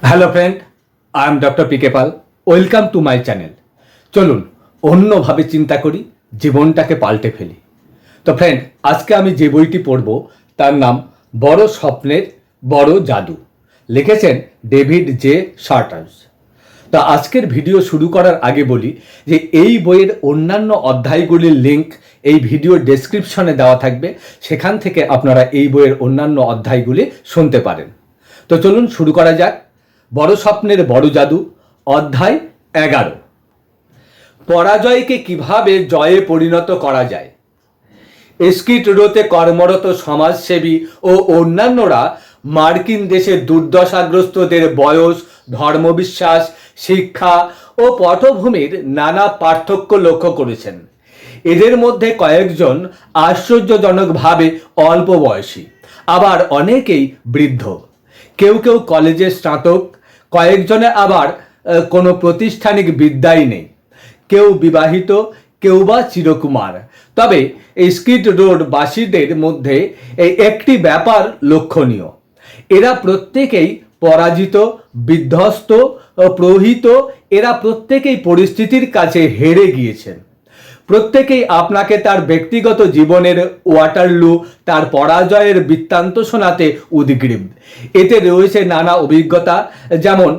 Hello friend, I am doctor P K Pal. Welcome to my channel. চলুন অন্যভাবে চিন্তা করি, জীবনটাকে পাল্টে ফেলি। তো ফ্রেন্ড, আজকে আমি যে বইটি পড়ব তার নাম বড় স্বপ্নের বড় জাদু। লিখেছেন ডেভিড জে শার্টার্স। তো আজকের ভিডিও শুরু করার আগে বলি যে এই বইয়ের অন্যান্য অধ্যায়গুলির লিঙ্ক এই ভিডিও ডেসক্রিপশনে দেওয়া থাকবে, সেখান থেকে আপনারা এই বইয়ের অন্যান্য অধ্যায়গুলি শুনতে পারেন। তো চলুন শুরু করা যাক। বড় স্বপ্নের বড় জাদু, অধ্যায় 11। পরাজয়কে কিভাবে জয়ে পরিণত করা যায়। স্কিড রোতে কর্মরত সমাজসেবী ও অন্যান্যরা মার্কিন দেশের দুর্দশাগ্রস্তদের বয়স, ধর্মবিশ্বাস, শিক্ষা ও পটভূমির নানা পার্থক্য লক্ষ্য করেছেন। এদের মধ্যে কয়েকজন আশ্চর্যজনকভাবে অল্প বয়সী, আবার অনেকেই বৃদ্ধ। কেউ কেউ কলেজে স্নাতক, কয়েকজনে আবার কোনো প্রাতিষ্ঠানিক বিদ্যাই নেই। কেউ বিবাহিত, কেউ বা চিরকুমার। তবে এই স্কিড রোড বাসীদের মধ্যে এই একটি ব্যাপার লক্ষণীয়: এরা প্রত্যেকেই পরাজিত, বিধ্বস্ত, প্রহিত। এরা প্রত্যেকেই পরিস্থিতির কাছে হেরে গিয়েছেন। প্রত্যেকেই আপনাকে তার ব্যক্তিগত জীবনের ওয়াটারলু, তার পরাজয়ের বৃত্তান্ত শোনাতে উদগ্রীব। এতে রয়েছে নানা অভিজ্ঞতা, যেমন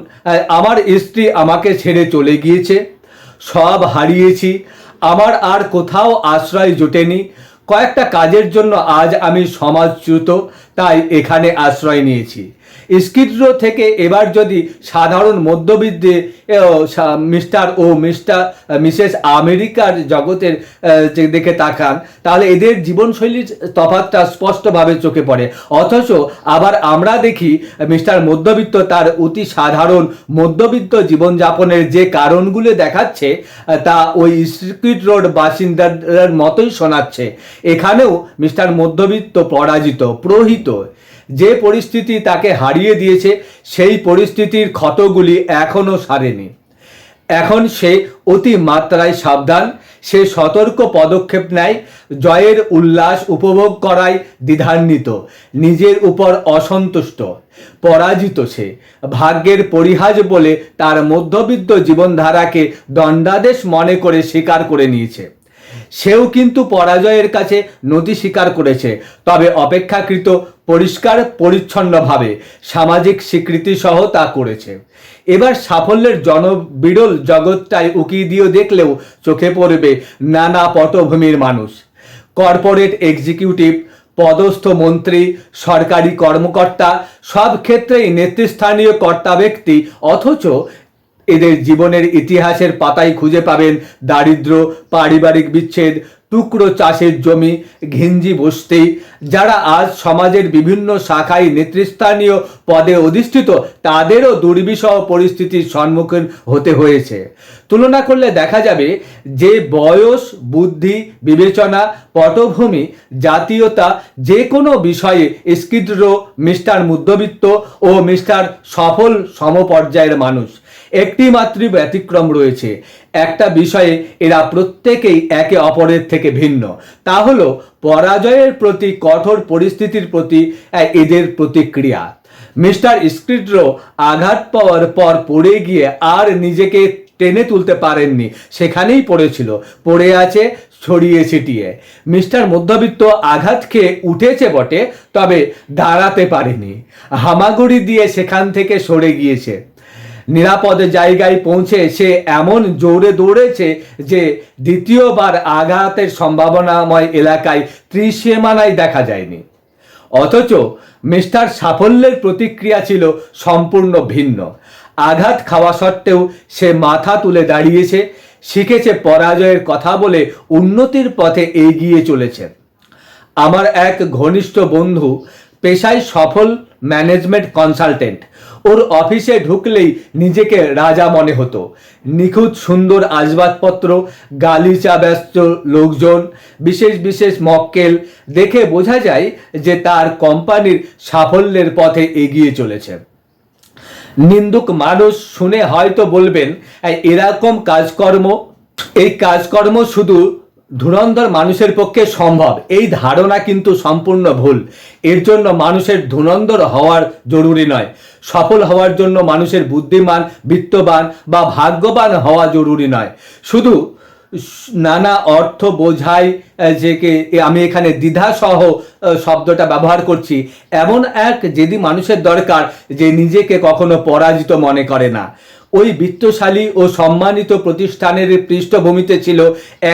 আমার স্ত্রী আমাকে ছেড়ে চলে গিয়েছে, সব হারিয়েছি, আমার আর কোথাও আশ্রয় জোটেনি, কয়েকটা কাজের জন্য আজ আমি সমাজচ্যুত, তাই এখানে আশ্রয় নিয়েছি। স্কিড রো থেকে এবার যদি সাধারণ মধ্যবিত্ত মিস্টার ও মিসেস আমেরিকার জগতের দিকে তাকান, তাহলে এদের জীবনশৈলীর তফাৎটা স্পষ্টভাবে চোখে পড়ে। অথচ আবার আমরা দেখি মিস্টার মধ্যবিত্ত তার অতি সাধারণ মধ্যবিত্ত জীবনযাপনের যে কারণগুলো দেখাচ্ছে তা ওই স্কিড রোড বাসিন্দার মতোই শোনাচ্ছে। এখানেও মিস্টার মধ্যবিত্ত পরাজিত, প্রহিত। যে পরিস্থিতি তাকে হারিয়ে দিয়েছে সেই পরিস্থিতির ক্ষতগুলি এখনও সারেনি। এখন সে অতি মাত্রায় সাবধান। সে সতর্ক পদক্ষেপ নেয়, জয়ের উল্লাস উপভোগ করায় দ্বিধান্বিত, নিজের উপর অসন্তুষ্ট। পরাজিত সে ভাগ্যের পরিহাস বলে তার মধ্যবিত্ত জীবনধারাকে দণ্ডাদেশ মনে করে স্বীকার করে নিয়েছে। সেও কিন্তু পরাজয়ের কাছে নতি স্বীকার করেছে, তবে অপেক্ষাকৃত পরিষ্কার পরিচ্ছন্নভাবে, সামাজিক স্বীকৃতি সহ তা করেছে। এবার সাফল্যের জনবিরল জগৎটায় উকি দিয়ে দেখলেও চোখে পড়বে নানা পটভূমির মানুষ। কর্পোরেট এক্সিকিউটিভ, পদস্থ মন্ত্রী, সরকারি কর্মকর্তা, সব ক্ষেত্রেই নেতৃস্থানীয় কর্তা ব্যক্তি। অথচ এদের জীবনের ইতিহাসের পাতায় খুঁজে পাবেন দারিদ্র, পারিবারিক বিচ্ছেদ, টুকরো চাষের জমি, ঘিঞ্জি বস্তি। যারা আজ সমাজের বিভিন্ন শাখায় নেতৃস্থানীয় পদে অধিষ্ঠিত, তাদেরও দুর্বিষহ পরিস্থিতির সম্মুখীন হতে হয়েছে। তুলনা করলে দেখা যাবে যে বয়স, বুদ্ধি, বিবেচনা, পটভূমি, জাতীয়তা, যে কোনো বিষয়ে স্কিড রো মিস্টার মধ্যবিত্ত ও মিস্টার সফল সমপর্যায়ের মানুষ। একটি মাত্র ব্যতিক্রম রয়েছে। একটা বিষয়ে এরা প্রত্যেকেই একে অপরের থেকে ভিন্ন, তা হলো পরাজয়ের প্রতি, কঠোর পরিস্থিতির প্রতি এদের প্রতিক্রিয়া। মিস্টার স্কিড রো আঘাত পাওয়ার পর পড়ে গিয়ে আর নিজেকে টেনে তুলতে পারেননি, সেখানেই পড়েছিল, পড়ে আছে ছড়িয়ে ছিটিয়ে। মিস্টার মধ্যবিত্ত আঘাত খেয়ে উঠেছে বটে, তবে দাঁড়াতে পারেনি, হামাগুড়ি দিয়ে সেখান থেকে সরে গিয়েছে। নিরাপদ জায়গায় পৌঁছে সে এমন জোরে দৌড়েছে যে দ্বিতীয়বার আঘাতের সম্ভাবনাময় এলাকায় ত্রিসীমানায় দেখা যায়নি। অথচ মিস্টার সাফল্যের প্রতিক্রিয়া ছিল সম্পূর্ণ ভিন্ন। আঘাত খাওয়া সত্ত্বেও সে মাথা তুলে দাঁড়িয়েছে, শিখেছে পরাজয়ের কথা বলে উন্নতির পথে এগিয়ে চলেছে। আমার এক ঘনিষ্ঠ বন্ধু, পেশায় সফল ম্যানেজমেন্ট কনসালটেন্ট। ওর অফিসে ঢুকলেই নিজেকে রাজা মনে হতো। নিখুঁত সুন্দর আসবাবপত্র, গালিচা ব্যস্ত লোকজন, বিশেষ বিশেষ মক্কেল। দেখে বোঝা যায় যে তার কোম্পানির সাফল্যের পথে এগিয়ে চলেছে। নিন্দুক মানুষ শুনে হয়তো বলবেন, এরকম কাজকর্ম, এই কাজকর্ম শুধু ধুরন্ধর মানুষের পক্ষে সম্ভব, এই ধারণা কিন্তু সম্পূর্ণ ভুল। এর জন্য মানুষের ধুরন্ধর হওয়ার জরুরি নয়। সফল হওয়ার জন্য মানুষের বুদ্ধিমান, বিত্তবান বা ভাগ্যবান হওয়া জরুরি নয়। শুধু নানা অর্থ বোঝাই যে আমি এখানে দ্বিধাসহ শব্দটা ব্যবহার করছি, এমন এক যেদি মানুষের দরকার যে নিজেকে কখনো পরাজিত মনে করে না। ওই বিত্তশালী ও সম্মানিত প্রতিষ্ঠানের পৃষ্ঠভূমিতে ছিল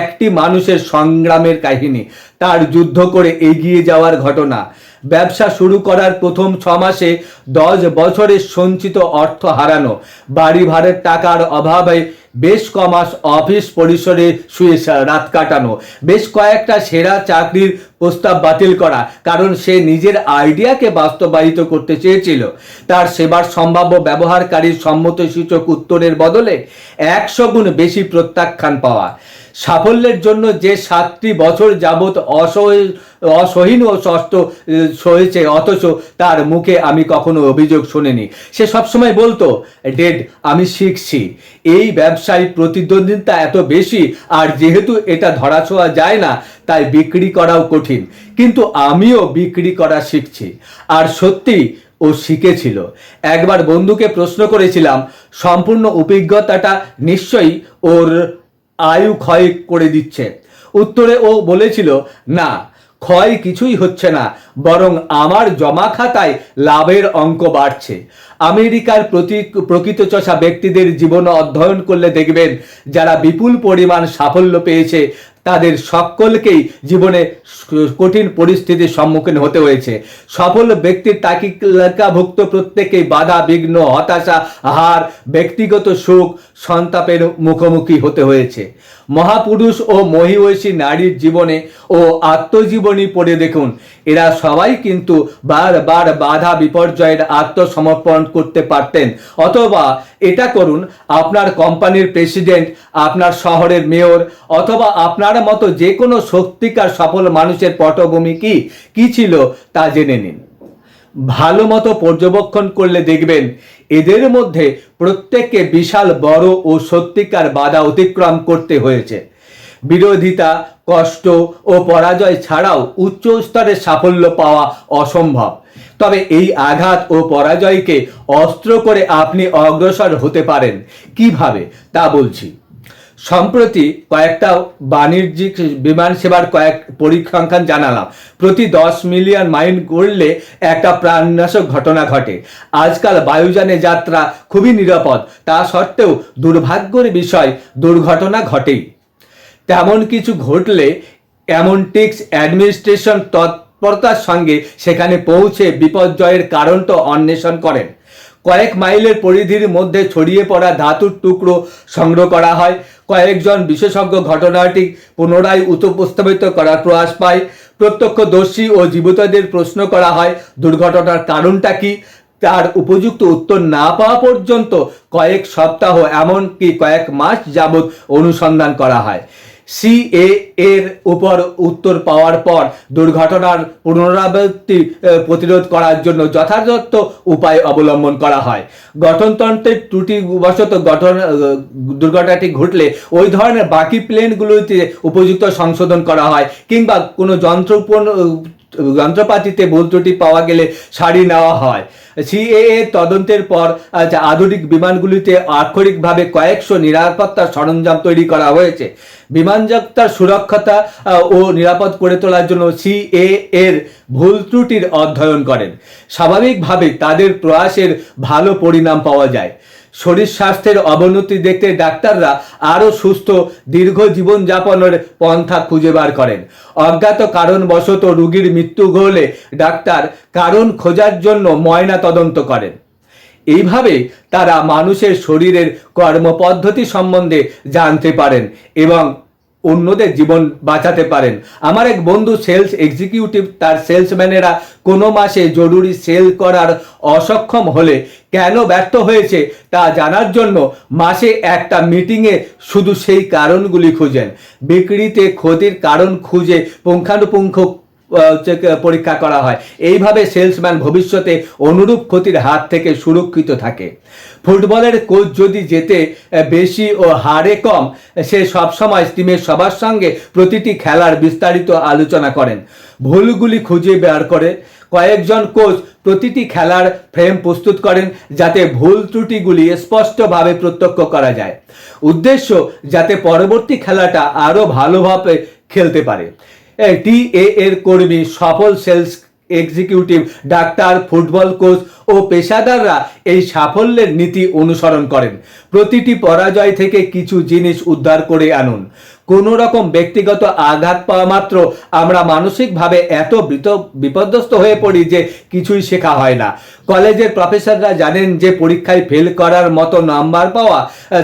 একটি মানুষের সংগ্রামের কাহিনী, তার যুদ্ধ করে এগিয়ে যাওয়ার ঘটনা। ব্যবসা শুরু করার প্রথম 6 মাসে 10 বছরের সঞ্চিত অর্থ হারানো, বাড়ি ভাড়ার টাকার অভাবে বেশ কমাস অফিস পরিসরে শুয়ে রাত কাটানো, বেশ কয়েকটা সেরা চাকরির প্রস্তাব বাতিল করা, কারণ সে নিজের আইডিয়াকে বাস্তবায়িত করতে চেয়েছিল। তার সেবার সম্ভাব্য ব্যবহারকারীর সম্মতিসূচক উত্তরের বদলে 100 গুণ বেশি প্রত্যাখ্যান পাওয়া। সাফল্যের জন্য যে 7টি বছর যাবৎ অসহীন ও কষ্ট সয়েছে, অথচ তার মুখে আমি কখনো অভিযোগ শুনিনি। সে সবসময় বলতো, ডেড, আমি শিখছি। এই ব্যবসায় প্রতিদ্বন্দ্বিতা এত বেশি, আর যেহেতু এটা ধরাছোঁয়া যায় না, তাই বিক্রি করাও কঠিন। কিন্তু আমিও বিক্রি করা শিখছি। আর সত্যি ও শিখেছিল। একবার বন্ধুকে প্রশ্ন করেছিলাম, সম্পূর্ণ অভিজ্ঞতাটা নিশ্চয়ই ওর আয়ু ক্ষয় করে দিচ্ছে। উত্তরে ও বলেছিল, না, ক্ষয় কিছুই হচ্ছে না, বরং আমার জমা খাতায় লাভের অঙ্ক বাড়ছে। আমেরিকার প্রকৃতচষা ব্যক্তিদের জীবন অধ্যয়ন করলে দেখবেন, যারা বিপুল পরিমাণ সাফল্য পেয়েছে তাদের সকলকেই জীবনে কঠিন পরিস্থিতির সম্মুখীন হতে হয়েছে। সফল ব্যক্তির তালিকাভুক্ত প্রত্যেকেই বাধা, বিঘ্ন, হতাশা, হার, ব্যক্তিগত সুখ, সন্তাপের মুখোমুখি হতে হয়েছে। মহাপুরুষ ও মহিয়সী নারীর জীবনে ও আত্মজীবনী পড়ে দেখুন, এরা সবাই কিন্তু বারবার বাধা বিপর্যয়ের আত্মসমর্পণ করতে পারতেন। অথবা এটা করুন, আপনার কোম্পানির প্রেসিডেন্ট, আপনার শহরের মেয়র, অথবা আপনার মতো যে কোনো সত্যিকার সফল মানুষের পটভূমি কি ছিল তা জেনে নিন। ভালো মতো পর্যবেক্ষণ করলে দেখবেন, এদের মধ্যে প্রত্যেককে বিশাল বড় ও সত্যিকার বাধা অতিক্রম করতে হয়েছে। বিরোধিতা, কষ্ট ও পরাজয় ছাড়াও উচ্চ স্তরের সাফল্য পাওয়া অসম্ভব। তবে এই আঘাত ও পরাজয়কে অস্ত্র করে আপনি অগ্রসর হতে পারেন কিভাবে তা বলছি। সম্প্রতি কয়েকটা বাণিজ্যিক বিমান সেবার কয়েক পরিসংখ্যান জানালাম। প্রতি 10 মিলিয়ন মাইল করলে একটা প্রাণনাশক ঘটনা ঘটে। আজকাল বায়ুযানে যাত্রা খুবই নিরাপদ, তা সত্ত্বেও দুর্ভাগ্যের বিষয়, দুর্ঘটনা ঘটেই। তেমন কিছু ঘটলে অ্যামনটিক্স অ্যাডমিনিস্ট্রেশন তৎপরতার সঙ্গে সেখানে পৌঁছে বিপর্যয়ের কারণটা অন্বেষণ করেন। কয়েক মাইলের পরিধির মধ্যে ছড়িয়ে পড়া ধাতুর টুকরো সংগ্রহ করা হয়। কয়েকজন বিশেষজ্ঞ ঘটনাটি পুনরায় উপস্থাপিত করার প্রয়াস পায়। প্রত্যক্ষদর্শী ও জীবিতদের প্রশ্ন করা হয়, দুর্ঘটনার কারণটা কি। তার উপযুক্ত উত্তর না পাওয়া পর্যন্ত কয়েক সপ্তাহ, এমনকি কয়েক মাস যাবৎ অনুসন্ধান করা হয়। সিএ এর উপর উত্তর পাওয়ার পর দুর্ঘটনার পুনরাবৃত্তি প্রতিরোধ করার জন্য যথাযথ উপায় অবলম্বন করা হয়। গঠনতন্ত্রের ত্রুটিবশত দুর্ঘটনাটি ঘটলে ওই ধরনের বাকি প্লেনগুলোতে উপযুক্ত সংশোধন করা হয়, কিংবা কোনো যন্ত্রপাতিতে ভুল ত্রুটি পাওয়া গেলে সারিয়ে নেওয়া হয়। সিএএ তদন্তের পর আধুনিক বিমানগুলিতে আক্ষরিকভাবে কয়েকশো নিরাপত্তা সরঞ্জাম তৈরি করা হয়েছে। বিমানযাত্রার সুরক্ষতা ও নিরাপদ করে তোলার জন্য সিএএ এর ভুল ত্রুটির অধ্যয়ন করেন। স্বাভাবিকভাবে তাদের প্রয়াসের ভালো পরিণাম পাওয়া যায়। শরীর স্বাস্থ্যের অবনতি দেখতে ডাক্তাররা আরও সুস্থ দীর্ঘ জীবনযাপনের পন্থা খুঁজে বার করেন। অজ্ঞাত কারণবশত রোগীর মৃত্যু হলে ডাক্তার কারণ খোঁজার জন্য ময়না তদন্ত করেন। এইভাবে তারা মানুষের শরীরের কর্মপদ্ধতি সম্বন্ধে জানতে পারেন এবং অন্যদের জীবন বাঁচাতে পারেন। আমার এক বন্ধু সেলস এক্সিকিউটিভ, তার সেলসম্যানেরা কোনো মাসে জরুরি সেল করার অসক্ষম হলে কেন ব্যর্থ হয়েছে তা জানার জন্য মাসে একটা মিটিংয়ে শুধু সেই কারণগুলি খুঁজেন। বিক্রিতে ক্ষতির কারণ খুঁজে পুঙ্খানুপুঙ্খ পরীক্ষা করা হয়। এইভাবে সেলসম্যান ভবিষ্যতে অনুরূপ ক্ষতির হাত থেকে সুরক্ষিত থাকে। ফুটবলের কোচ যদি যেতে বেশি ও হারে কম, সে সবসময় টিমের সবার সঙ্গে প্রতিটি খেলার বিস্তারিত আলোচনা করেন, ভুলগুলি খুঁজে বের করে। কয়েকজন কোচ প্রতিটি খেলার ফ্রেম প্রস্তুত করেন যাতে ভুল ত্রুটিগুলি স্পষ্টভাবে প্রত্যক্ষ করা যায়, উদ্দেশ্য যাতে পরবর্তী খেলাটা আরও ভালোভাবে খেলতে পারে। টিএ এর কর্মী, সফল sales executive, doctor, football coach ও পেশাদাররা এই সাফল্যের নীতি অনুসরণ করেন। প্রতিটি পরাজয় থেকে কিছু জিনিস উদ্ধার করে আনুন। কোনো রকম ব্যক্তিগত আঘাত পাওয়া মাত্র আমরা মানসিকভাবে এত বিপর্যস্ত হয়ে পড়ি যে কিছুই শেখা হয় না। কলেজের প্রফেসররা জানেন যে পরীক্ষায় ফেল করার মতো নাম্বার পাওয়া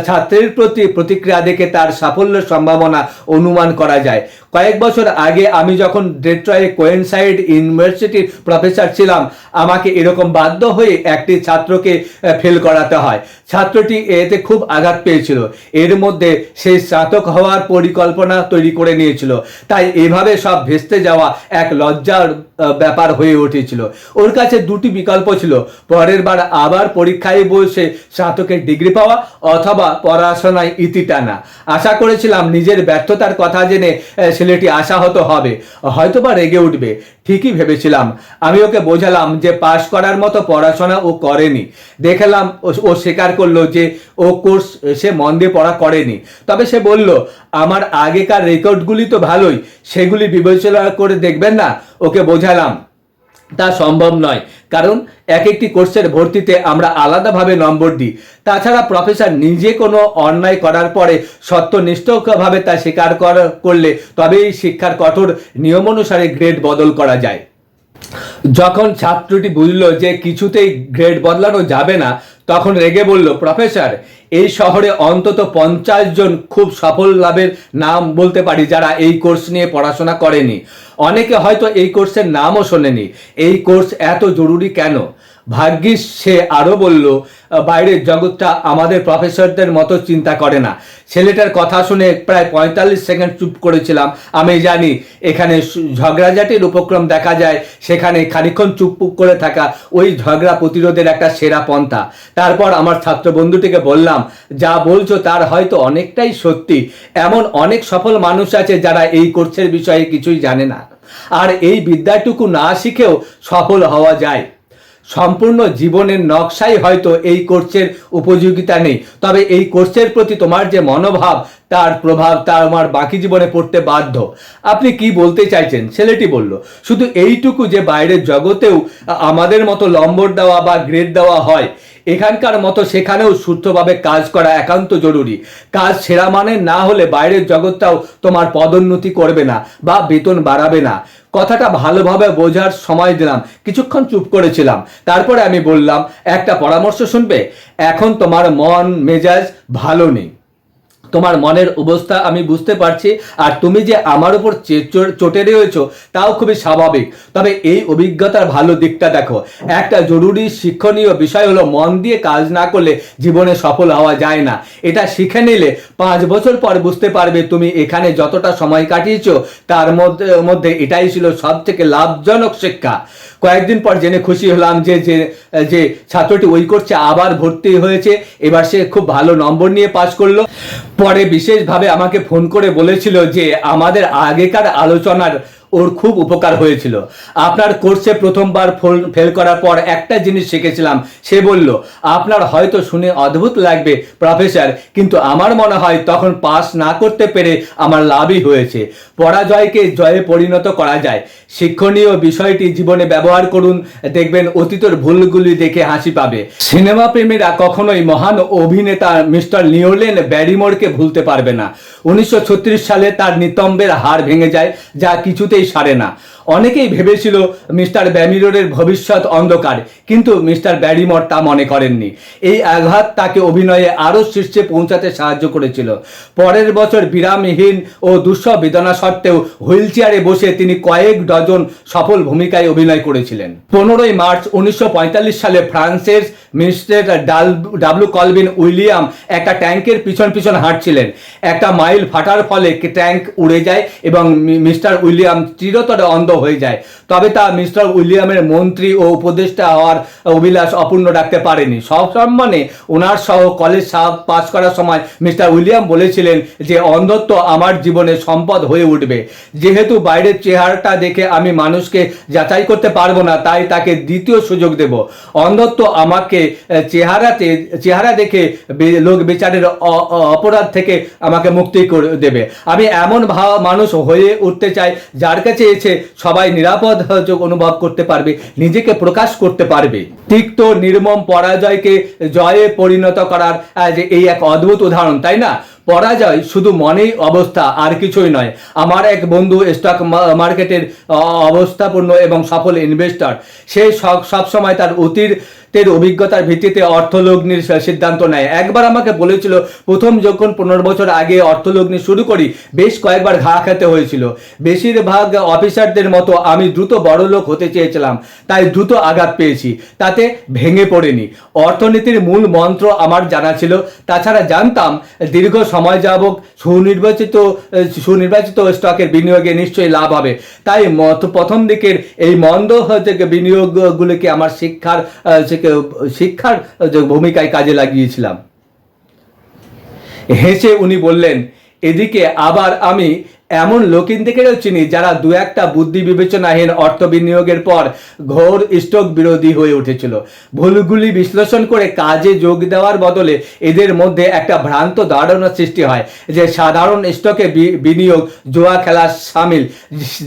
ছাত্রের প্রতি প্রতিক্রিয়া দেখে তার সাফল্যের সম্ভাবনা অনুমান করা যায়। কয়েক বছর আগে আমি যখন ডেট্রয়েট কোয়েনসাইড ইউনিভার্সিটির প্রফেসর ছিলাম, আমাকে এরকম বাধ্য হয়ে একটি ছাত্রকে ফেল করাতে হয়। ছাত্রটি এতে খুব আঘাত পেয়েছিল। এর মধ্যে সে স্নাতক হওয়ার পরিকল্পনা তৈরি করে নিয়েছিল, তাই এভাবে সব ভেস্তে যাওয়া এক লজ্জার ব্যাপার হয়ে উঠেছিল। ওর কাছে দুটি বিকল্প ছিল, পরের বার আবার পরীক্ষায় বসে স্নাতকের ডিগ্রি পাওয়া অথবা পড়াশোনায় ইতি টানা। আশা করেছিলাম নিজের ব্যর্থতার কথা জেনে ছেলেটি আশাহত হবে, হয়তোবা রেগে উঠবে। ঠিকই ভেবেছিলাম। আমি ওকে বোঝালাম যে পাশ করার মতো পড়াশোনা ও করেনি। দেখলাম ও স্বীকার করলো যে ও কোর্স সে মন দিয়ে পড়া করেনি। তবে সে বলল, আমার আগেকার রেকর্ডগুলি তো ভালোই, সেগুলি বিবেচনা করে দেখবেন না। ওকে বোঝালাম তা সম্ভব নয়, কারণ এক একটি কোর্সের ভর্তিতে আমরা আলাদাভাবে নম্বর দিই। তাছাড়া প্রফেসর নিজে কোনো অন্যায় করার পরে সত্যনিষ্ঠভাবে তা স্বীকার করলে তবেই শিক্ষার কঠোর নিয়ম অনুসারে গ্রেড বদল করা যায়। যখন ছাত্রটি বুঝল যে কিছুতেই গ্রেড বদলানো যাবে না, তখন রেগে বলল, প্রফেসর, এই শহরে অন্তত 50 জন খুব সফল লাভের নাম বলতে পারি যারা এই কোর্স নিয়ে পড়াশোনা করেনি। অনেকে হয়তো এই কোর্সের নামও শোনেনি। এই কোর্স এত জরুরি কেন? ভাগ্যিস সে আরও বলল, বাইরের জগৎটা আমাদের প্রফেসরদের মতো চিন্তা করে না। ছেলেটার কথা শুনে প্রায় 45 সেকেন্ড চুপ করেছিলাম। আমি জানি এখানে ঝগড়াঝাটির উপক্রম দেখা যায়, সেখানে খানিক্ষণ চুপ করে থাকা ওই ঝগড়া প্রতিরোধের একটা সেরা পন্থা। তারপর আমার ছাত্র বন্ধুটিকে বললাম, যা বলছো তার হয়তো অনেকটাই সত্যি। এমন অনেক সফল মানুষ আছে যারা এই কোর্সের বিষয়ে কিছুই জানে না, আর এই বিদ্যাটুকু না শিখেও সফল হওয়া যায়। সম্পূর্ণ জীবনের নকশাই হয়তো এই কোর্সের উপযোগিতা নেই, তবে এই কোর্সের প্রতি তোমার যে মনোভাব, তার প্রভাব আমার বাকি জীবনে পড়তে বাধ্য। আপনি কি বলতে চাইছেন? ছেলেটি বলল, শুধু এইটুকু যে বাইরের জগতেও আমাদের মতো নম্বর দেওয়া বা গ্রেড দেওয়া হয়, এখানকার মতো সেখানেও শুদ্ধভাবে কাজ করা একান্ত জরুরি। কাজ সেরা মানে না হলে বাইরের জগৎটাও তোমার পদোন্নতি করবে না বা বেতন বাড়াবে না। কথাটা ভালোভাবে বোঝার সময় দিলাম। কিছুক্ষণ চুপ করেছিলাম। তারপরে আমি বললাম, একটা পরামর্শ শুনবে? এখন তোমার মন মেজাজ ভালো নেই, তোমার মনের অবস্থা আমি বুঝতে পারছি, আর তুমি যে আমার উপর চটে রয়েছো তাও খুবই স্বাভাবিক। তবে এই অভিজ্ঞতার ভালো দিকটা দেখো। একটা জরুরি শিক্ষণীয় বিষয় হলো, মন দিয়ে কাজ না করলে জীবনে সফল হওয়া যায় না। এটা শিখে নিলে 5 বছর পর বুঝতে পারবে তুমি এখানে যতটা সময় কাটিয়েছো তার মধ্যে এটাই ছিল সব থেকে লাভজনক শিক্ষা। কয়েকদিন পর জেনে খুশি হলাম যে যে ছাত্রটি ওই কোর্সে আবার ভর্তি হয়েছে। এবার সে খুব ভালো নম্বর নিয়ে পাশ করলো। পরে বিশেষভাবে আমাকে ফোন করে বলেছিল যে আমাদের আগেকার আলোচনার ওর খুব উপকার হয়েছিল। আপনার কোর্সে প্রথমবার ফেল করার পর একটা জিনিস শিখেছিলাম। সে বলল, আপনার হয়তো শুনে অদ্ভুত লাগবে প্রফেসর, কিন্তু আমার মনে হয় তখন পাস না করতে পেরে আমার লাভই হয়েছে। পরাজয়কে জয়ে পরিণত করা যায়। শিক্ষণীয় বিষয়টি জীবনে ব্যবহার করুন, দেখবেন অতীতের ভুলগুলি দেখে হাসি পাবে। সিনেমা প্রেমীরা কখনোই মহান অভিনেতা মিস্টার লিওনেল ব্যারিমোরকে ভুলতে পারবে না। 1936 সালে তার নিতম্বের হাড় ভেঙে যায়, যা কিছুতেই সারে না। অনেকেই ভেবেছিল মিস্টার ব্যারিমোরের ভবিষ্যৎ অন্ধকার, কিন্তু মিস্টার ব্যারিমোর তা মনে করেননি। এই আঘাত তাকে অভিনয়ে আরও শীর্ষে পৌঁছাতে সাহায্য করেছিল। পরের বছর বিরামহীন ও দুঃসহ বেদনা সত্ত্বেও হুইল চেয়ারে বসে তিনি কয়েক ডজন সফল ভূমিকায় অভিনয় করেছিলেন। 15 মার্চ 1945 সালে ফ্রান্সের মিস্টার ডাব্লু কলভিন উইলিয়াম একটা ট্যাঙ্কের পিছন হাঁটছিলেন। একটা মাইল ফাটার ফলে ট্যাঙ্ক উড়ে যায় এবং মিস্টার উইলিয়াম চিরতরে অন্ধ হয়ে যায়, তবে তা মিস্টার উইলিয়ামের মন্ত্রী ও উপদেষ্টা হওয়ার অভিলাষ অপূর্ণ রাখতে পারেনি। সসম্মানে ওনার সহ কলেজ পাস করার সময় মিস্টার উইলিয়াম বলেছিলেন যে অন্ধত্ব আমার জীবনে সম্পদ হয়ে উঠবে। যেহেতু বাইরের চেহারাটা দেখে আমি মানুষকে যাচাই করতে পারবো না, তাই তাকে দ্বিতীয় সুযোগ দেব। অন্ধত্ব আমাকে চেহারা দেখে লোক বিচারের অপরাধ থেকে আমাকে মুক্তি করে দেবে। আমি এমন মানুষ হয়ে উঠতে চাই যার কাছে এসে সবাই নিরাপদ অনুভব করতে পারবে, নিজেকে প্রকাশ করতে পারবে। তিক্ত নির্মম পরাজয়কে জয়ে পরিণত করার এই এক অদ্ভুত উদাহরণ, তাই না? পরাজয় শুধু মনেই অবস্থা, আর কিছুই নয়। আমার এক বন্ধু স্টক মার্কেটের অবস্থাপূর্ণ এবং সফল ইনভেস্টর। সে সবসময় তার অতীতের অভিজ্ঞতার ভিত্তিতে অর্থলগ্নির সিদ্ধান্ত নেয়। একবার আমাকে বলেছিল, প্রথম যখন 15 বছর আগে অর্থলগ্নি শুরু করি, বেশ কয়েকবার ঘা খেতে হয়েছিল। বেশিরভাগ অফিসারদের মতো আমি দ্রুত বড়লোক হতে চেয়েছিলাম, তাই দ্রুত আঘাত পেয়েছি, তাতে ভেঙে পড়েনি। অর্থনীতির মূল মন্ত্র আমার জানা ছিল, তাছাড়া জানতাম দীর্ঘ সময় যাবত সুনির্বাচিত স্টকের বিনিয়োগে নিশ্চয়ই লাভ হবে। তাই প্রথম দিকের এই মন্দ বিনিয়োগগুলিকে আমার শিক্ষার ভূমিকায় কাজে লাগিয়েছিলাম। হেসে উনি বললেন, এদিকে আবার আমি এমন লোকিনদেরও চিনি যারা দু একটা বুদ্ধি বিবেচনাহীন অর্থ বিনিয়োগের পর ঘোর স্টক বিরোধী হয়ে উঠেছিল। ভুলগুলি বিশ্লেষণ করে কাজে যোগ দেওয়ার বদলে এদের মধ্যে একটা ভ্রান্ত ধারণা সৃষ্টি হয় যে সাধারণ স্টকে বিনিয়োগ জুয়া খেলা সামিল,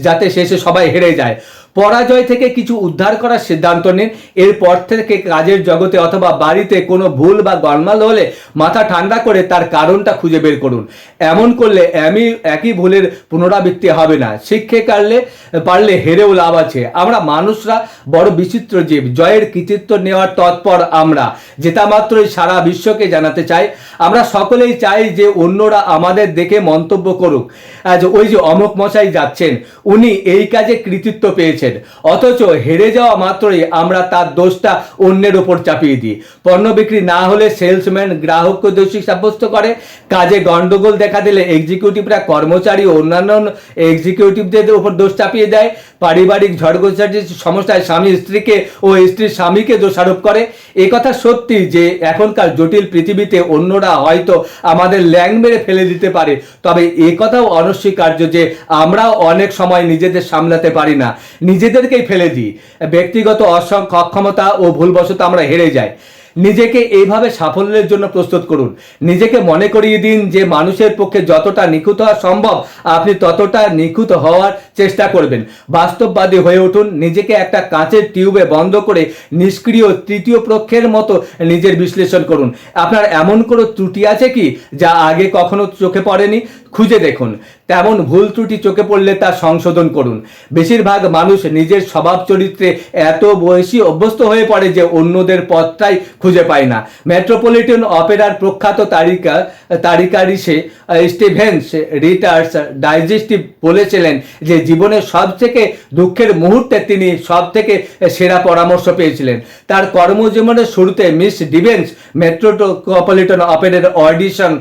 যাতে শেষে সবাই হেরে যায়। পরাজয় থেকে কিছু উদ্ধার করার সিদ্ধান্ত নিন। এরপর থেকে কাজের জগতে অথবা বাড়িতে কোনো ভুল বা গলমাল হলে মাথা ঠান্ডা করে তার কারণটা খুঁজে বের করুন। এমন করলে একই ভুলের পুনরাবৃত্তি হবে না। শিখে পারলে হেরেও লাভ আছে। আমরা মানুষরা বড় বিচিত্র জীব। জয়ের কৃতিত্ব নেওয়ার তৎপর আমরা। জেতা মাত্রই সারা বিশ্বকে জানাতে চাই। আমরা সকলেই চাই যে অন্যরা আমাদের দেখে মন্তব্য করুক, ওই যে অমুক মশাই যাচ্ছেন, উনি এই কাজে কৃতিত্ব পেয়েছেন। অথচ হেরে যাওয়া মাত্রই আমরা তার দোষটা অন্যের উপর চাপিয়ে দিই। পণ্য বিক্রি না হলে সেলসম্যান গ্রাহককে দোষী সাব্যস্ত করে। কাজে গন্ডগোল দেখা দিলে এক্সিকিউটিভরা কর্মচারী ও অন্যান্য এক্সিকিউটিভদের উপর দোষ চাপিয়ে দেয়। পারিবারিক ঝড়গোঝাটির সমস্যায় স্বামী স্ত্রীকে ও স্ত্রী স্বামীকে দোষারোপ করে। একথা সত্যি যে এখনকার জটিল পৃথিবীতে অন্যরা হয়তো আমাদের ল্যাং মেরে ফেলে দিতে পারে, তবে একথাও অনস্বীকার্য যে আমরাও অনেক সময় নিজেদের সামলাতে পারি না, নিজেদেরকেই ফেলে দিই। ব্যক্তিগত অক্ষমতা ও ভুলবশত আমরা হেরে যাই। নিজেকে এইভাবে সাফল্যের জন্য প্রস্তুত করুন। নিজেকে মনে করিয়ে দিন যে মানুষের পক্ষে যতটা নিখুঁত হওয়া সম্ভব আপনি ততটা নিখুঁত হওয়ার চেষ্টা করবেন। বাস্তববাদী হয়ে উঠুন। নিজেকে একটা কাঁচের টিউবে বন্ধ করে নিষ্ক্রিয় তৃতীয় পক্ষের মতো নিজের বিশ্লেষণ করুন। আপনার এমন কোনো ত্রুটি আছে কি যা আগে কখনো চোখে পড়েনি? খুঁজে দেখুন। তেমন ভুল ত্রুটি চোখে পড়লে তা সংশোধন করুন। বেশিরভাগ মানুষ নিজের স্বভাব চরিত্রে এত বেশি অভ্যস্ত হয়ে পড়ে যে অন্যদের পথটাই খুঁজে পায় না। মেট্রোপলিটন অপেরার প্রখ্যাত তারিকারিসে স্টিভেন্স রিটার্স ডাইজেস্টিভ বলেছিলেন যে জীবনের সবথেকে দুঃখের মুহূর্তে তিনি সবথেকে সেরা পরামর্শ পেয়েছিলেন। তার কর্মজীবনের শুরুতে মিস ডিভেন্স মেট্রোপলিটন অপেরার অডিশন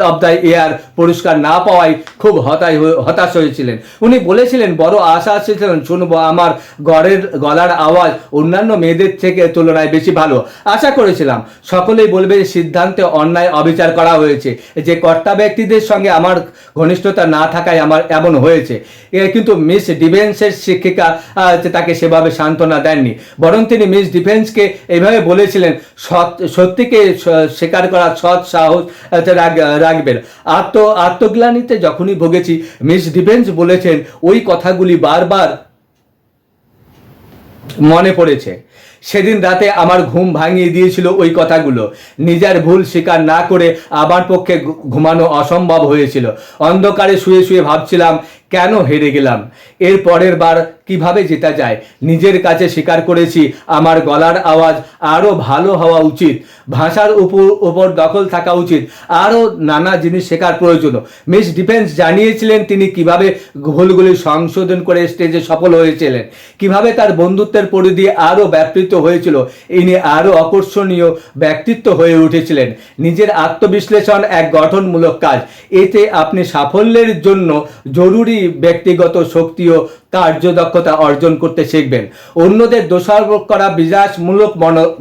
অব দ্য ইয়ার পুরস্কার না পাওয়ায় খুব হতাশ হয়েছিলেন। উনি বলেছিলেন, বড় আশা ছিলেন শুনবো আমার গলার আওয়াজ অন্যান্য মেয়েদের থেকে তুলনায় বেশি ভালো। আশা করেছিলাম সকলেই বলবে সিদ্ধান্তে অন্যায় অবিচার করা হয়েছে, যে কর্তা ব্যক্তিদের সঙ্গে আমার ঘনিষ্ঠতা না থাকায় আমার এমন হয়েছে। কিন্তু মিস ডিফেন্সের শিক্ষিকা তাকে সেভাবে সান্ত্বনা দেননি, বরং তিনি মিস ডিফেন্সকে এইভাবে বলেছিলেন, সত্যিকে স্বীকার করার সৎ সাহস রাখবেন। আত্মগ্লানিতে যখনই ভুগেছি, মিস ডিফেন্স বলেছেন, ওই কথাগুলি বারবার মনে পড়েছে। সেদিন রাতে আমার ঘুম ভাঙিয়ে দিয়েছিল ওই কথাগুলো। নিজের ভুল স্বীকার না করে আমার পক্ষে ঘুমানো অসম্ভব হয়েছিল। অন্ধকারে শুয়ে শুয়ে ভাবছিলাম, কেন হেরে গেলাম? এর পরের বার কিভাবে জেতা যায়? নিজের কাছে স্বীকার করেছি আমার গলার আওয়াজ আরও ভালো হওয়া উচিত, ভাষার উপর দখল থাকা উচিত, আরও নানা জিনিস শেখার প্রয়োজন। মিস ডিফেন্স জানিয়েছিলেন তিনি কিভাবে ভুলগুলি সংশোধন করে স্টেজে সফল হয়েছিলেন, কিভাবে তার বন্ধুত্বের পরিধি আরও ব্যাপৃত প্রতিফলিত হয়েছিল, ইনি আরও আকর্ষণীয় ব্যক্তিত্ব হয়ে উঠেছিলেন। নিজের আত্মবিশ্লেষণ এক গঠনমূলক কাজ, এতে আপনি সাফল্যের জন্য জরুরি ব্যক্তিগত শক্তি ও কার্যদক্ষতা অর্জন করতে শিখবেন। অন্যদের দোষারোপ করা বিনাশমূলক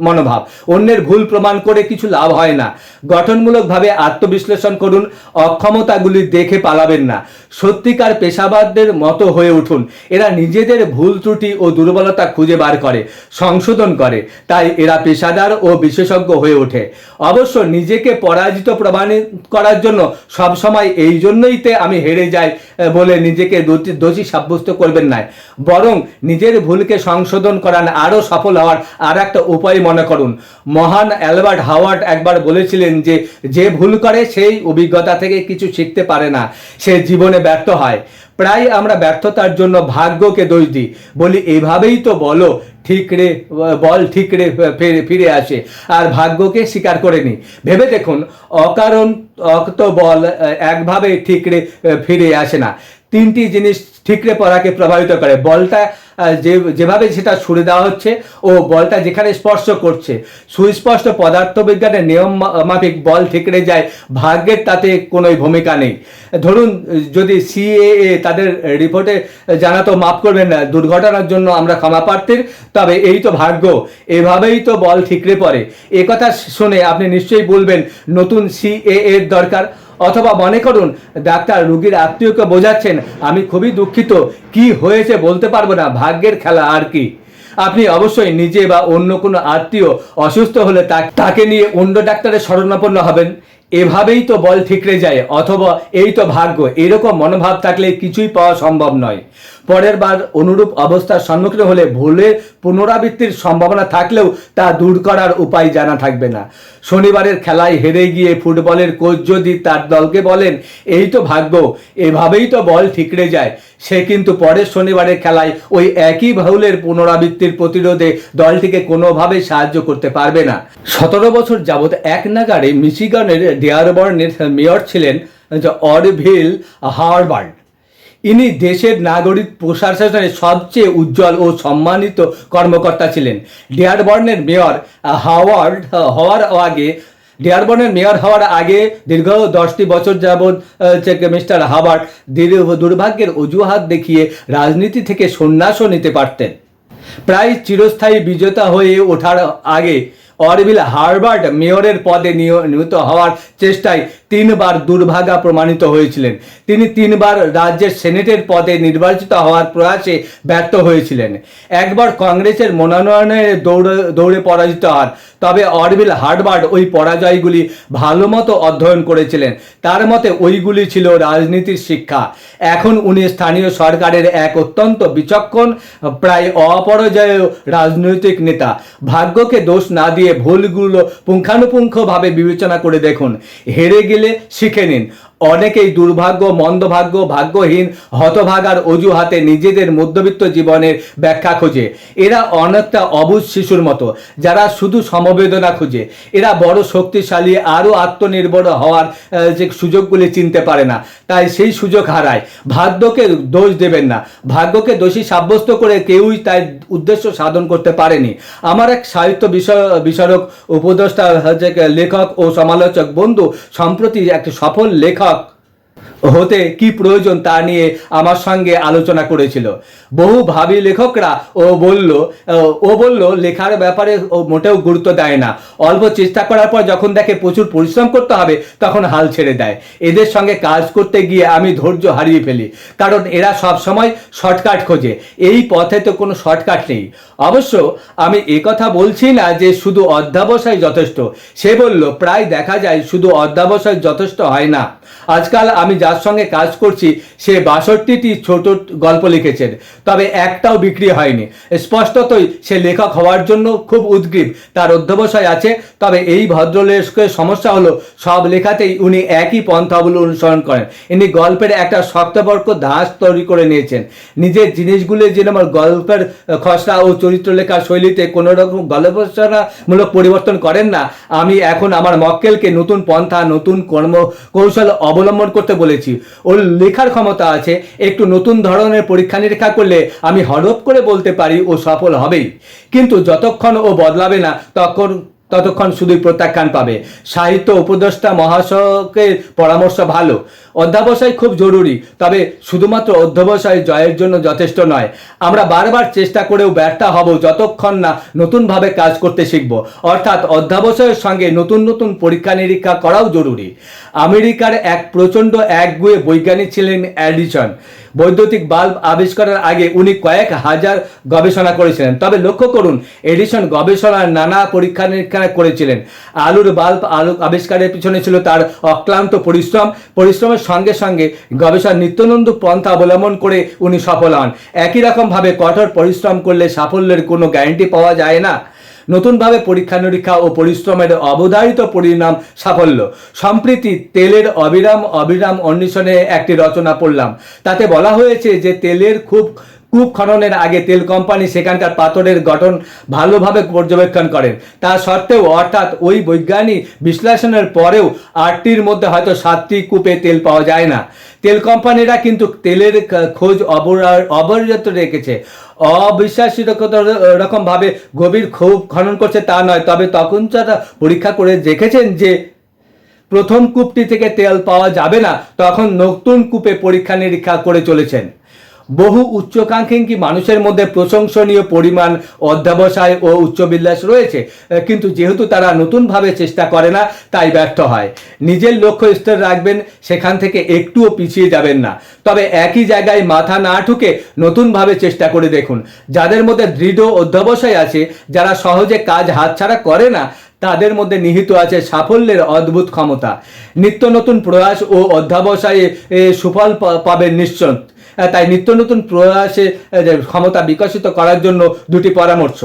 মনোভাব, অন্যের ভুল প্রমাণ করে কিছু লাভ হয় না। গঠনমূলকভাবে আত্মবিশ্লেষণ করুন, অক্ষমতাগুলি দেখে পালাবেন না। সত্যিকার পেশাদারদের মতো হয়ে উঠুন। এরা নিজেদের ভুল ত্রুটি ও দুর্বলতা খুঁজে বার করে সংশোধন করে, তাই এরা পেশাদার ও বিশেষজ্ঞ হয়ে ওঠে। অবশ্য নিজেকে পরাজিত প্রমাণিত করার জন্য সবসময় এই জন্যইতে আমি হেরে যাই বলে নিজেকে দোষী সাব্যস্ত করবেন না, বরং নিজের ভুলকে সংশোধন করান আরও সফল হওয়ার আর একটা উপায় মনে করুন। মহান অ্যালবার্ট হাওয়ার্ড একবার বলেছিলেন যে যে ভুল করে সেই অভিজ্ঞতা থেকে কিছু শিখতে পারে না, সে জীবনে ব্যর্থ হয়। প্রায় আমরা ব্যর্থতার জন্য ভাগ্যকে দোষ দিই, বলি এইভাবেই তো বল ঠিকরে ফিরে আসে, আর ভাগ্যকে স্বীকার করে নি। ভেবে দেখুন, অকারণ অক্ত বল একভাবে ঠিকরে ফিরে আসে না। তিনটি জিনিস ঠিকরে পড়াকে প্রভাবিত করে: বলটা যেভাবে সেটা ছুড়ে দেওয়া হচ্ছে ও বলটা যেখানে স্পর্শ করছে। সুস্পষ্ট পদার্থবিজ্ঞানের নিয়ম মাফিক বল ঠিকরে যায়, ভাগ্যের তাতে কোনো ভূমিকা নেই। ধরুন, যদি সিএএ তাদের রিপোর্টে জানাতো, মাফ করবেন না, দুর্ঘটনার জন্য আমরা ক্ষমা প্রার্থীর, তবে এই তো ভাগ্য, এভাবেই তো বল ঠিকরে পড়ে। একথা শুনে আপনি নিশ্চয়ই বলবেন নতুন সিএএ এর দরকার। অথবা মনে করুন ডাক্তার রোগীর আত্মীয়কে বোঝাচ্ছেন, আমি খুবই দুঃখিত, কি হয়েছে বলতে পারবো না, ভাগ্যের খেলা আর কি। আপনি অবশ্যই নিজে বা অন্য কোনো আত্মীয় অসুস্থ হলে তাকে নিয়ে অন্য ডাক্তারের শরণাপন্ন হবেন। এভাবেই তো বল ঠিকরে যায়, অথবা এই তো ভাগ্য, এরকম মনোভাব থাকলে কিছুই পাওয়া সম্ভব নয়। পরের বার অনুরূপ অবস্থার সম্মুখীন হলে ভুলের পুনরাবৃত্তির সম্ভাবনা থাকলেও তা দূর করার উপায় জানা থাকবে না। শনিবারের খেলায় হেরে গিয়ে ফুটবলের কোচ যদি তার দলকে বলেন, এই তো ভাগ্য, এভাবেই তো বল ঠিকরে যায়, সে কিন্তু পরের শনিবারের খেলায় ওই একই ভুলের পুনরাবৃত্তির প্রতিরোধে দলটিকে কোনোভাবে সাহায্য করতে পারবে না। 17 বছর যাবৎ এক নাগাড়ে মিশিগানের ডিয়ারবর্নের মেয়র ছিলেন অরভিল হাওয়ার্ড। ইনি দেশের নাগরিক প্রশাসনের সবচেয়ে উজ্জ্বল ও সম্মানিত কর্মকর্তা ছিলেন। ডিয়ারবর্নের মেয়র হওয়ার আগে দীর্ঘ 10টি বছর যাবৎ মিস্টার হাওয়ার্ড দুর্ভাগ্যের অজুহাত দেখিয়ে রাজনীতি থেকে সন্ন্যাসও নিতে পারতেন। প্রায় চিরস্থায়ী বিজেতা হয়ে ওঠার আগে অরভিল হাওয়ার্ড মেয়রের পদে নিযুক্ত হওয়ার চেষ্টায় 3 বার দুর্ভাগা প্রমাণিত হয়েছিলেন। তিনি 3 বার রাজ্যের সেনেটের পদে নির্বাচিত হওয়ার প্রয়াসে ব্যর্থ হয়েছিলেন। একবার কংগ্রেসের মনোনয়নে দৌড়ে পরাজিত হন, তবে অরভিল হাওয়ার্ড ওই পরাজয়গুলি ভালো মতো অধ্যয়ন করেছিলেন। তার মতে ওইগুলি ছিল রাজনীতির শিক্ষা। এখন উনি স্থানীয় সরকারের এক অত্যন্ত বিচক্ষণ, প্রায় অপরাজেয় রাজনৈতিক নেতা। ভাগ্যকে দোষ না দিয়ে ভুলগুলো পুঙ্খানুপুঙ্খভাবে বিবেচনা করে দেখুন, হেরে গেলে শিখে নিন। অনেকেই দুর্ভাগ্য, মন্দভাগ্য, ভাগ্যহীন, হতভাগার অজুহাতে নিজেদের মধ্যবিত্ত জীবনের ব্যাখ্যা খোঁজে। এরা অনেকটা অবুঝ শিশুর মতো, যারা শুধু সমবেদনা খুঁজে। এরা বড় শক্তিশালী, আরও আত্মনির্ভর হওয়ার যে সুযোগগুলি চিনতে পারে না, তাই সেই সুযোগ হারায়। ভাগ্যকে দোষ দেবেন না, ভাগ্যকে দোষী সাব্যস্ত করে কেউই তার উদ্দেশ্য সাধন করতে পারেনি। আমার এক সাহিত্য বিশারক, উপদেষ্টা, লেখক ও সমালোচক বন্ধু সম্প্রতি একটি সফল লেখক হতে কি প্রয়োজন তা নিয়ে আমার সঙ্গে আলোচনা করেছিল। বহু ভাবী লেখকরা ও বলল লেখার ব্যাপারে ও মোটেও গুরুত্ব দেয় না। অল্প চেষ্টা করার পর যখন দেখে প্রচুর পরিশ্রম করতে হবে, তখন হাল ছেড়ে দেয়। এদের সঙ্গে কাজ করতে গিয়ে আমি ধৈর্য হারিয়ে ফেলি, কারণ এরা সব সময় শর্টকাট খোঁজে। এই পথে তো কোনো শর্টকাট নেই। অবশ্য আমি কথা বলছি না যে শুধু অধ্যবসায় যথেষ্ট। সে বলল, প্রায় দেখা যায় শুধু অধ্যবসায় যথেষ্ট হয় না। আজকাল আমি যার সঙ্গে কাজ করছি সে 62টি ছোট গল্প লিখেছেন, তবে একটাও বিক্রি হয়নি। স্পষ্টতই সে লেখক হওয়ার জন্য খুব উদ্গ্রীব, তার অধ্যবসায় আছে। তবে এই ভদ্রলোকের সমস্যা হলো, সব লেখাতেই উনি একই পন্থা অনুসরণ করেন। ইনি গল্পের একটা শক্তপোক্ত ধাঁচ তৈরি করে নিয়েছেন। নিজের জিনিসগুলি যেন গল্পের খসড়া ও চরিত্র লেখার শৈলীতে কোনো রকম গল্পরচনামূলক পরিবর্তন করেন না। আমি এখন আমার মক্কেলকে নতুন পন্থা, নতুন কর্মকৌশল অবলম্বন করতে বলেছি। বলেছি, ওর লেখার ক্ষমতা আছে। একটু নতুন ধরনের পরীক্ষা নিরীক্ষা করলে আমি হরপ করে বলতে পারি ও সফল হবেই, কিন্তু যতক্ষণ ও বদলাবে না ততক্ষণ শুধুই প্রত্যাখ্যান পাবে। সাহিত্য উপদেষ্টা মহাশয়ের পরামর্শ ভালো, অধ্যাবসায় খুব জরুরি, তবে শুধুমাত্র অধ্যবসায় জয়ের জন্য যথেষ্ট নয়। আমরা বারবার চেষ্টা করেও ব্যর্থ হব যতক্ষণ না নতুনভাবে কাজ করতে শিখব, অর্থাৎ অধ্যাবসায়ের সঙ্গে নতুন নতুন পরীক্ষা নিরীক্ষা করাও জরুরি। আমেরিকার এক প্রচণ্ড একগুঁয়ে বৈজ্ঞানিক ছিলেন এডিসন। বৈদ্যুতিক বাল্ব আবিষ্কারের আগে উনি কয়েক হাজার গবেষণা করেছিলেন, তবে লক্ষ্য করুন এডিসন গবেষণার নানা পরীক্ষা নিরীক্ষা করেছিলেন। আলু আবিষ্কারের পিছনে ছিল তার অক্লান্ত পরিশ্রমের সঙ্গে সঙ্গে গবেষণার নিত্যনন্দ পন্থা অবলম্বন করে উনি সফল হন। একই রকমভাবে কঠোর পরিশ্রম করলে সাফল্যের কোনো গ্যারান্টি পাওয়া যায় না। নতুনভাবে পরীক্ষা নিরীক্ষা ও পরিশ্রমের অবধারিত পরিণাম সাফল্য। সম্প্রতি তেলের অবিরাম অন্বেষণে একটি রচনা পড়লাম। তাতে বলা হয়েছে যে তেলের কূপ খননের আগে তেল কোম্পানি সেখানকার পাথরের গঠন ভালোভাবে পর্যবেক্ষণ করেন। তা সত্ত্বেও, অর্থাৎ ওই বৈজ্ঞানিক বিশ্লেষণের পরেও 8টির মধ্যে হয়তো 7টি কূপে তেল পাওয়া যায় না। তেল কোম্পানিরা কিন্তু তেলের খোঁজ অবরত রেখেছে। অবিশ্বাসী রকমভাবে গভীর কূপ খনন করছে তা নয়, তবে তখন যারা পরীক্ষা করে দেখেছেন যে প্রথম কূপটি থেকে তেল পাওয়া যাবে না, তখন নতুন কূপে পরীক্ষা নিরীক্ষা করে চলেছেন। বহু উচ্চাকাঙ্ক্ষী মানুষের মধ্যে প্রশংসনীয় পরিমাণ অধ্যবসায় ও উচ্চবিলাস রয়েছে, কিন্তু যেহেতু তারা নতুনভাবে চেষ্টা করে না তাই ব্যর্থ হয়। নিজের লক্ষ্য স্থির রাখবেন, সেখান থেকে একটুও পিছিয়ে যাবেন না, তবে একই জায়গায় মাথা না ঠুকে নতুনভাবে চেষ্টা করে দেখুন। যাদের মধ্যে দৃঢ় অধ্যবসায় আছে, যারা সহজে কাজ হাতছাড়া করে না, তাদের মধ্যে নিহিত আছে সাফল্যের অদ্ভুত ক্ষমতা। নিত্য নতুন প্রয়াস ও অধ্যবসায়ে সুফল পাবেন নিশ্চয়। তাই নিত্য নতুন প্রয়াসে ক্ষমতা বিকশিত করার জন্য দুটি পরামর্শ।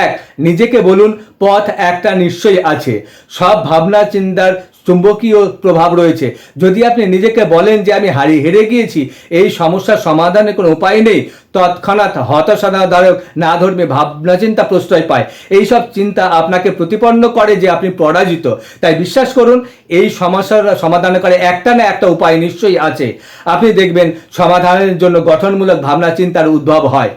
এক, নিজেকে বলুন পথ একটা নিশ্চয়ই আছে। সব ভাবনা চিন্তার চুম্বকীয় প্রভাব রয়েছে। যদি আপনি নিজেকে বলেন যে আমি হেরে গিয়েছি, এই সমস্যার সমাধানের কোনো উপায় নেই, তৎক্ষণাৎ হতাশাদায়ক না ধর্মী ভাবনা চিন্তা প্রশ্রয় পায়। এইসব চিন্তা আপনাকে প্রতিপন্ন করে যে আপনি পরাজিত। তাই বিশ্বাস করুন এই সমস্যার সমাধান করে একটা না একটা উপায় নিশ্চয়ই আছে। আপনি দেখবেন সমাধানের জন্য গঠনমূলক ভাবনা চিন্তার উদ্ভব হয়।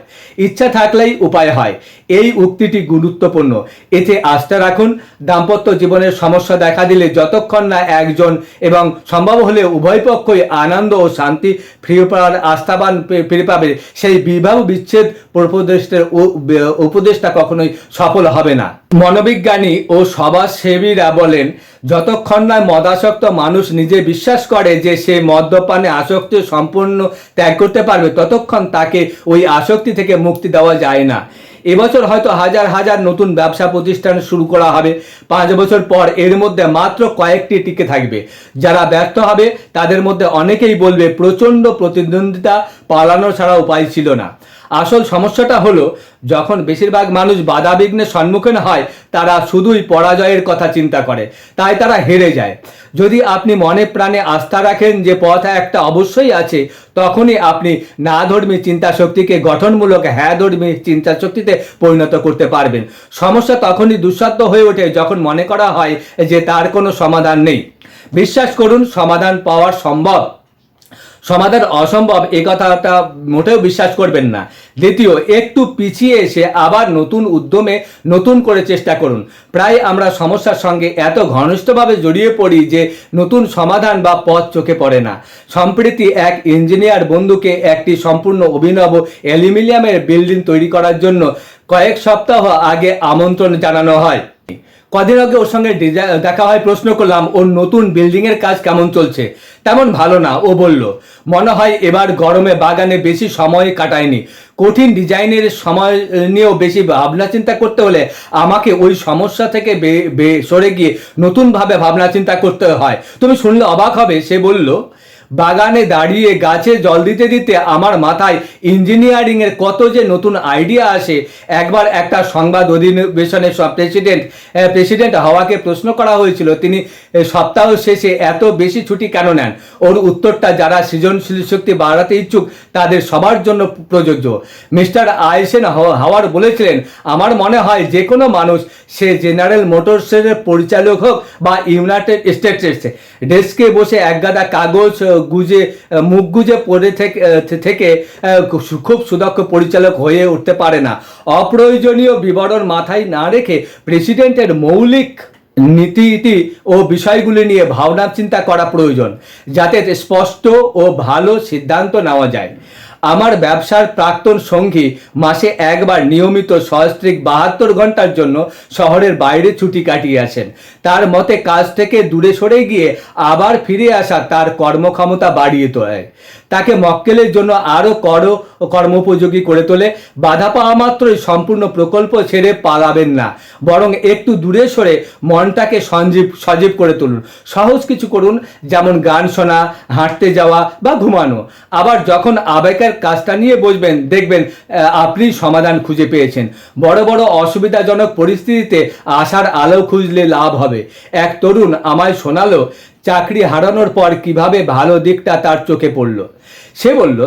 ইচ্ছা থাকলেই উপায় হয়, এই উক্তিটি গুরুত্বপূর্ণ। এতে আস্থা রাখুন। দাম্পত্য জীবনের সমস্যা দেখা দিলে যতক্ষণ না একজন এবং সম্ভব হলে উভয় পক্ষই আনন্দ ও শান্তি ফিরে পাওয়ার আস্থাবান ফিরে পাবে, সেই বিবাহ বিচ্ছেদ উপদেশটা কখনোই সফল হবে না। মনোবিজ্ঞানী ও সমাজসেবীরা বলেন, যতক্ষণ না মদাসক্ত মানুষ নিজে বিশ্বাস করে যে সে মদ্যপানে আসক্তি সম্পূর্ণ ত্যাগ করতে পারবে, ততক্ষণ তাকে ওই আসক্তি থেকে মুক্তি দেওয়া যায় না। এবছর হয়তো হাজার হাজার নতুন ব্যবসা প্রতিষ্ঠান শুরু করা হবে। 5 বছর পর এর মধ্যে মাত্র কয়েকটি টিকে থাকবে। যারা ব্যর্থ হবে তাদের মধ্যে অনেকেই বলবে প্রচণ্ড প্রতিদ্বন্দ্বিতা পালানো ছাড়া উপায় ছিল না। আসল সমস্যাটা হলো, যখন বেশিরভাগ মানুষ বাধা বিঘ্নের সম্মুখীন হয়, তারা শুধুই পরাজয়ের কথা চিন্তা করে, তাই তারা হেরে যায়। যদি আপনি মনে প্রাণে আস্থা রাখেন যে পথ একটা অবশ্যই আছে, তখনই আপনি না ধর্মী চিন্তা শক্তিকে গঠনমূলক হ্যাঁ ধর্মী চিন্তা শক্তিতে পরিণত করতে পারবেন। সমস্যা তখনই দুঃসাধ্য হয়ে ওঠে যখন মনে করা হয় যে তার কোনো সমাধান নেই। বিশ্বাস করুন, সমাধান পাওয়া সম্ভব। সমাধান অসম্ভব এ কথাটা মোটেও বিশ্বাস করবেন না। দ্বিতীয়, একটু পিছিয়ে এসে আবার নতুন উদ্যমে নতুন করে চেষ্টা করুন। প্রায় আমরা সমস্যার সঙ্গে এত ঘনিষ্ঠভাবে জড়িয়ে পড়ি যে নতুন সমাধান বা পথ চোখে পড়ে না। সম্প্রতি এক ইঞ্জিনিয়ার বন্ধুকে একটি সম্পূর্ণ অভিনব অ্যালুমিনিয়ামের বিল্ডিং তৈরি করার জন্য কয়েক সপ্তাহ আগে আমন্ত্রণ জানানো হয়। কদিন আগে ওর সঙ্গে দেখা হয়। প্রশ্ন করলাম ওর নতুন বিল্ডিংয়ের কাজ কেমন চলছে। তেমন ভালো না, ও বলল। মনে হয় এবার গরমে বাগানে বেশি সময় কাটায়নি। কঠিন ডিজাইনের সময় নিয়েও বেশি ভাবনা চিন্তা করতে হলে আমাকে ওই সমস্যা থেকে সরে গিয়ে নতুনভাবে ভাবনা চিন্তা করতে হয়। তুমি শুনলে অবাক হবে, সে বলল, বাগানে দাঁড়িয়ে গাছে জল দিতে দিতে আমার মাথায় ইঞ্জিনিয়ারিংয়ের কত যে নতুন আইডিয়া আসে। একবার একটা সংবাদ অধিবেশনে প্রেসিডেন্ট হওয়াকে প্রশ্ন করা হয়েছিল। তিনি সপ্তাহ শেষে এত বেশি ছুটি কেন নেন? ওর উত্তরটা যারা সৃজনশীল শক্তি বাড়াতে ইচ্ছুক তাদের সবার জন্য প্রযোজ্য। মিস্টার আইসেন হাওয়ার বলেছিলেন, আমার মনে হয় যে কোনো মানুষ, সে জেনারেল মোটরসের পরিচালক হোক বা ইউনাইটেড স্টেটসে ডেস্কে বসে একগাদা কাগজ মুখ গুজে পড়ে থেকে খুব সুদক্ষ পরিচালক হয়ে উঠতে পারে না। অপ্রয়োজনীয় বিবরণ মাথায় না রেখে প্রেসিডেন্টের মৌলিক নীতি ও বিষয়গুলি নিয়ে ভাবনা চিন্তা করা প্রয়োজন, যাতে স্পষ্ট ও ভালো সিদ্ধান্ত নেওয়া যায়। আমার ব্যবসার প্রাক্তন সঙ্গী মাসে একবার নিয়মিত সস্ত্রীক 72 ঘন্টার জন্য শহরের বাইরে ছুটি কাটিয়ে আসেন। তার মতে কাজ থেকে দূরে সরে গিয়ে আবার ফিরে আসা তার কর্মক্ষমতা বাড়িয়ে তোলে, তাকে মক্কেলের জন্য আরও কর্মোপযোগী করে তোলে। বাধা পাওয়া মাত্রই সম্পূর্ণ প্রকল্প ছেড়ে পালাবেন না, বরং একটু দূরে সরে মনটাকে সজীব করে তুলুন। সহজ কিছু করুন, যেমন গান শোনা, হাঁটতে যাওয়া বা ঘুমানো। আবার যখন আবেগের কাজটা নিয়ে বসবেন, দেখবেন আপনি সমাধান খুঁজে পেয়েছেন। বড় বড় অসুবিধাজনক পরিস্থিতিতে আশার আলো খুঁজলে লাভ হবে। এক তরুণ আমায় শোনালো চাকরি হারানোর পর কিভাবে ভালো দিকটা তার চোখে পড়ল। সে বলল,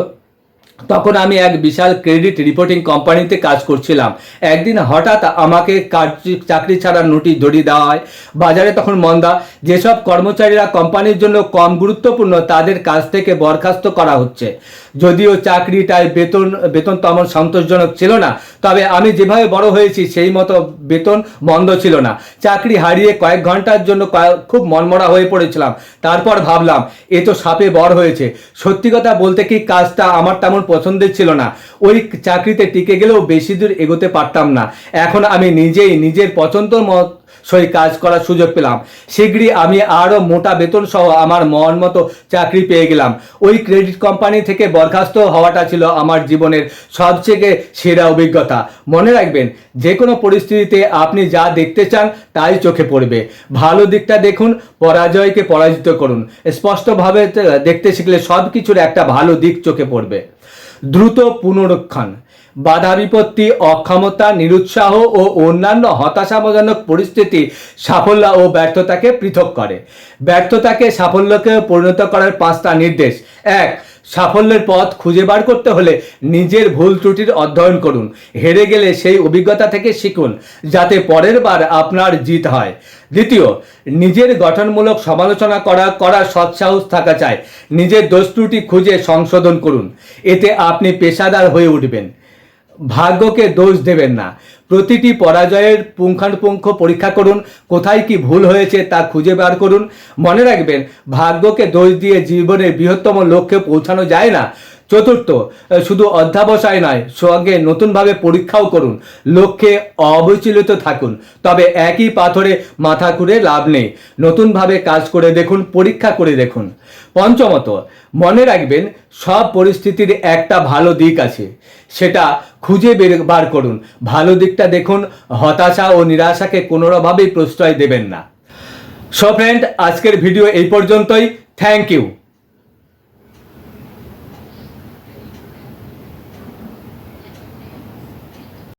তখন আমি এক বিশাল ক্রেডিট রিপোর্টিং কোম্পানিতে কাজ করছিলাম। একদিন হঠাৎ আমাকে চাকরি ছাড়ার নোটিশ ধরিয়ে দেওয়া হয়। বাজারে তখন মন্দা, যেসব কর্মচারীরা কোম্পানির জন্য কম গুরুত্বপূর্ণ তাদের কাছ থেকে বরখাস্ত করা হচ্ছে। যদিও চাকরিটায় বেতন তেমন সন্তোষজনক ছিল না, তবে আমি যেভাবে বড় হয়েছি সেই মতো বেতন মন্দ ছিল না। চাকরি হারিয়ে কয়েক ঘন্টার জন্য খুব মনমরা হয়ে পড়েছিলাম। তারপর ভাবলাম, এ তো সাপে বর হয়েছে। সত্যি কথা বলতে কি, কাজটা আমার তেমন পছন্দের ছিল না। ওই চাকরিতে টিকে গেলেও বেশি দূর এগোতে পারতাম না। এখন আমি নিজেই নিজের পছন্দ সই কাজ করার সুযোগ পেলাম। শীঘ্রই আমি আরও মোটা বেতন সহ আমার মন মতো চাকরি পেয়ে গেলাম। ওই ক্রেডিট কোম্পানি থেকে বরখাস্ত হওয়াটা ছিল আমার জীবনের সবচেয়ে সেরা অভিজ্ঞতা। মনে রাখবেন, যে কোনো পরিস্থিতিতে আপনি যা দেখতে চান তাই চোখে পড়বে। ভালো দিকটা দেখুন, পরাজয়কে পরাজিত করুন। স্পষ্টভাবে দেখতে শিখলে সব কিছুর একটা ভালো দিক চোখে পড়বে। দ্রুত পুনরুত্থান। বাধা বিপত্তি, অক্ষমতা, নিরুৎসাহ ও অন্যান্য হতাশাজনক পরিস্থিতি সাফল্য ও ব্যর্থতাকে পৃথক করে। ব্যর্থতাকে সাফল্যকে পরিণত করার 5টা নির্দেশ। 1. সাফল্যের পথ খুঁজে বার করতে হলে নিজের ভুল ত্রুটির অধ্যয়ন করুন। হেরে গেলে সেই অভিজ্ঞতা থেকে শিখুন, যাতে পরের বার আপনার জিত হয়। 2. নিজের গঠনমূলক সমালোচনা করার সৎসাহস থাকা চাই। নিজের দোষ ত্রুটি খুঁজে সংশোধন করুন, এতে আপনি পেশাদার হয়ে উঠবেন। ভাগ্যকে দোষ দেবেন না। প্রতিটি পরাজয়ের পুঙ্খানুপুঙ্খ পরীক্ষা করুন, কোথায় কি ভুল হয়েছে তা খুঁজে বার করুন। মনে রাখবেন, ভাগ্যকে দোষ দিয়ে জীবনের বৃহত্তম লক্ষ্যে পৌঁছানো যায় না। 4. শুধু অধ্যাবসায় নয়, সঙ্গে নতুনভাবে পরীক্ষাও করুন। লক্ষ্যে অবিচলিত থাকুন, তবে একই পাথরে মাথা ঘুরে লাভ নেই। নতুনভাবে কাজ করে দেখুন, পরীক্ষা করে দেখুন। 5. মনে রাখবেন, সব পরিস্থিতির একটা ভালো দিক আছে, সেটা খুঁজে বার করুন। ভালো দিকটা দেখুন, হতাশা ও নিরাশাকে কোনোভাবেই প্রশ্রয় দেবেন না। সো ফ্রেন্ড, আজকের ভিডিও এই পর্যন্তই। Thank you.